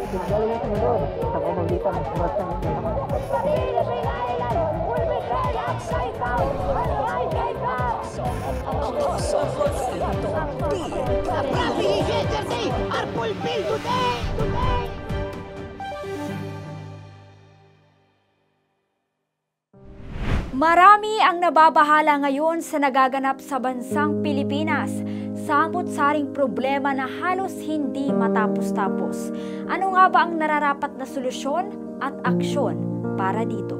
Galing ang Panginoon sa pamamagitan ng oras ng inyong mga Marami ang nababahala ngayon sa nagaganap sa bansang Pilipinas. Samot-saring problema na halos hindi matapos-tapos. Ano nga ba ang nararapat na solusyon at aksyon para dito?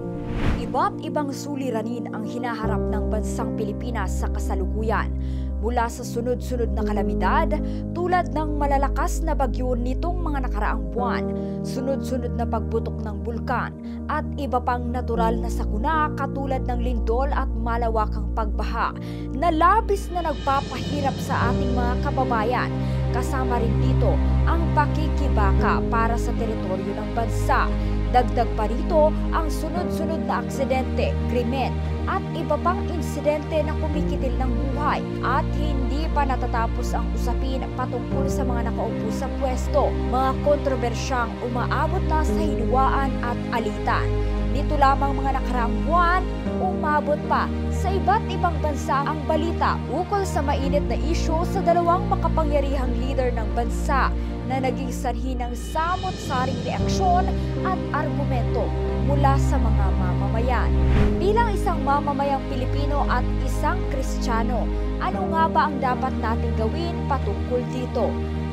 Iba't ibang suliranin ang hinaharap ng bansang Pilipinas sa kasalukuyan. Mula sa sunod-sunod na kalamidad tulad ng malalakas na bagyo nitong mga nakaraang buwan, sunod-sunod na pagputok ng bulkan at iba pang natural na sakuna katulad ng lindol at malawakang pagbaha na labis na nagpapahirap sa ating mga kababayan. Kasama rin dito ang pakikibaka para sa teritoryo ng bansa. Dagdag pa rito ang sunod-sunod na aksidente, krimen at iba pang insidente na kumikitil ng buhay at hindi pa natatapos ang usapin patungkol sa mga nakaupo sa pwesto, mga kontrobersyang umaabot na sa hidwaan at alitan. Nito lamang mga nakaraang buwan, umabot pa sa iba't ibang bansa ang balita ukol sa mainit na isyu sa dalawang makapangyarihang leader ng bansa na naging sanhi ng samot-saring reaksyon at argumento mula sa mga mamamayan. Bilang isang mamamayang Pilipino at isang Kristiyano, ano nga ba ang dapat nating gawin patungkol dito?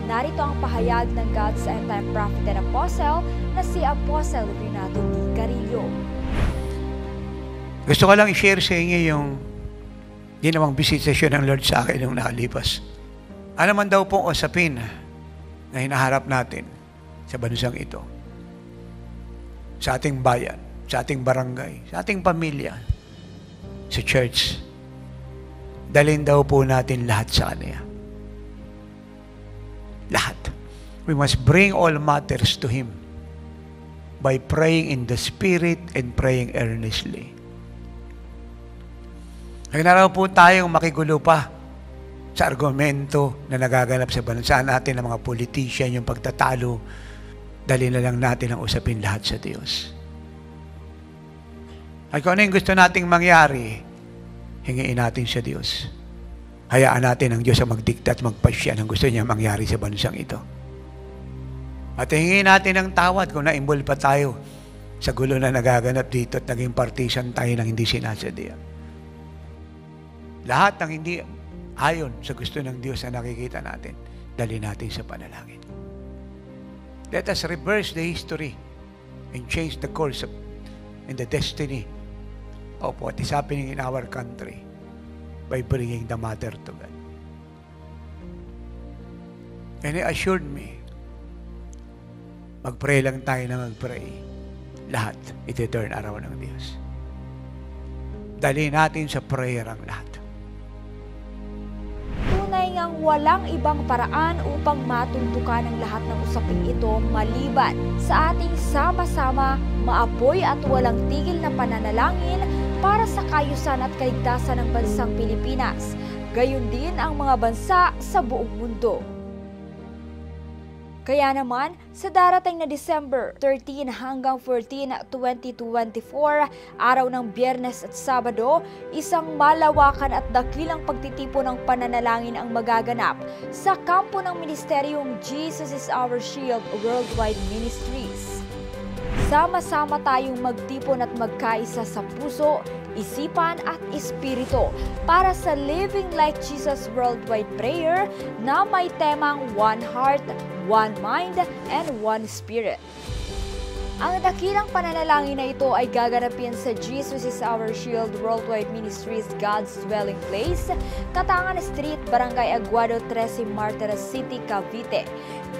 Narito ang pahayag ng God's End-Time Prophet and Apostle na si Apostle Renato D. Carillo. Gusto ko lang i-share sa inyo yung ginawang bisitasyon ng Lord sa akin nung nakalipas. Ano man daw pong usapin na hinaharap natin sa bansang ito, sa ating bayan, sa ating barangay, sa ating pamilya, sa church, dalhin daw po natin lahat sa Kanya. Lahat. We must bring all matters to Him by praying in the Spirit and praying earnestly. Nagnaraw po tayong makigulo pa sa argumento na nagaganap sa bansa natin ng mga politician, yung pagtatalo, dali na lang natin ang usapin lahat sa Diyos. At kung ano yung gusto nating mangyari, hingiin natin sa Diyos. Hayaan natin ang Diyos ang magdikta at magpasya ng gusto niya mangyari sa bansang ito. At hingin natin ang tawad kung na-involve pa tayo sa gulo na nagaganap dito at naging partisan tayo ng hindi sinasadya. Lahat ng hindi ayon sa gusto ng Diyos na nakikita natin, dali natin sa panalangin. Let us reverse the history and change the course and the destiny of what is happening in our country by bringing the matter to God. And He assured me, mag-pray lang tayo na mag-pray, lahat iti-turn around ng Diyos. Dali natin sa prayer ang lahat. Tunay ngang walang ibang paraan upang matuntukan ang lahat ng usaping ito maliban sa ating sama-sama, maapoy at walang tigil na pananalangin para sa kaayusan at kaligtasan ng bansang Pilipinas, gayon din ang mga bansa sa buong mundo. Kaya naman, sa darating na December 13 hanggang 14, 2024, araw ng Biyernes at Sabado, isang malawakan at dakilang pagtitipon ng pananalangin ang magaganap sa kampo ng Ministeryong Jesus is Our Shield Worldwide Ministries. Sama-sama tayong magtipon at magkaisa sa puso, isipan at espiritu para sa Living Like Jesus Worldwide Prayer na may temang One Heart, One Mind, and One Spirit. Ang dakilang pananalangin na ito ay gaganapin sa Jesus is Our Shield Worldwide Ministries God's Dwelling Place, Katangan Street, Barangay Aguado, 13, Martires City, Cavite.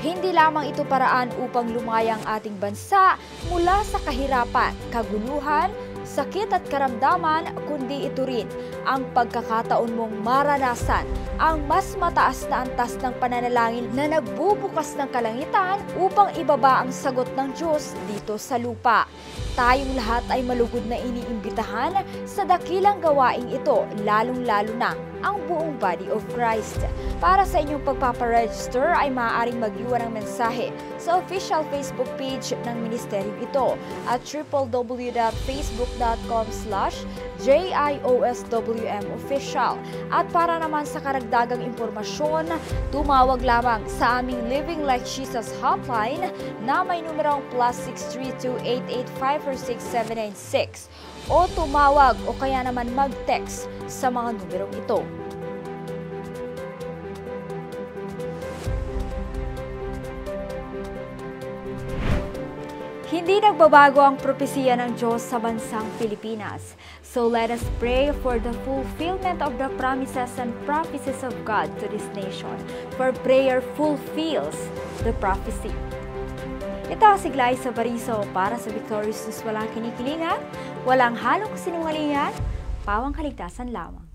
Hindi lamang ito paraan upang lumaya ang ating bansa mula sa kahirapan, kaguluhan, sakit at karamdaman, kundi ito rin ang pagkakataon mong maranasan ang mas mataas na antas ng pananalangin na nagbubukas ng kalangitan upang ibaba ang sagot ng Diyos dito sa lupa. Tayong lahat ay malugod na iniimbitahan sa dakilang gawaing ito, lalong-lalo na ang buong body of Christ. Para sa inyong pagpaparegister ay maaaring mag-iwan ng mensahe sa official Facebook page ng ministeryong ito at www.facebook.com/JIOSWMofficial. At para naman sa karagdagang impormasyon, tumawag lamang sa aming Living Like Jesus hotline na may numerong +632-885-46796 o tumawag o kaya naman mag-text sa mga numerong ito. Hindi nagbabago ang propesiya ng Diyos sa bansang Pilipinas. So let us pray for the fulfillment of the promises and prophecies of God to this nation. For prayer fulfills the prophecy. Ito si Glyza Bariso para sa Victorious News. Walang kinikilingan, walang halong kasinungalingan, pawang kaligtasan lamang.